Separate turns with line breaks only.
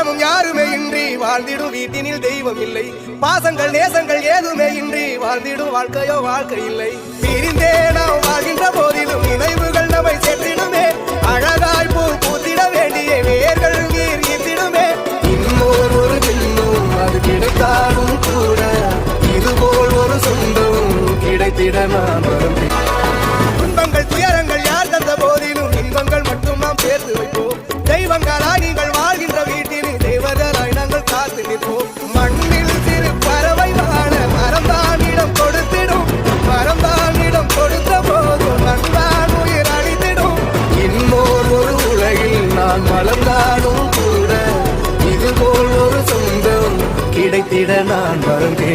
பணமும் யாருமே இன்றி வாழ்ந்திடும் வீட்டினில் தெய்வம் இல்லை. பாசங்கள் நேசங்கள் ஏதுமே இன்றி வாழ்ந்திடும் வாழ்க்கையோ வாழ்க்கை இல்லை. பிரிந்தே நாம் வாழ்கின்ற போதிலும் நினைவுகள் நம்மை சேர்த்திடுமே. அழகாய் பூ பூத்திட வேண்டிய வேர்கள் நீர் ஈர்த்திடுமே. இன்னொரு ஒரு பின்னும் அது கிடைத்தாலும் கூட இதுபோல் ஒரு சொந்தம் கிடைத்திட நான் வருந்தேன். துன்பங்கள் துயரங்கள் யார் தந்த போதிலும் இன்பங்கள் மட்டும் நாம் சேர்த்து வைப்போம். தெய்வங்களாய் நீங்கள் வாழ்கின்ற வீட்டில் தேவதராய் நாங்கள் காத்து நிற்போம். மண்ணில் சிறு பறவை வாழ மரம்தானிடம் கொடுத்திடும். மரம்தானிடம் கொடுத்த போதும் மண்தான் உயிர் அழித்திடும். இன்னொரு ஒரு உலகில் நான் வளர்ந்தாலும் கூட இதுபோல் ஒரு சொந்தம் கிடைத்திட நான் வருந்தேன்.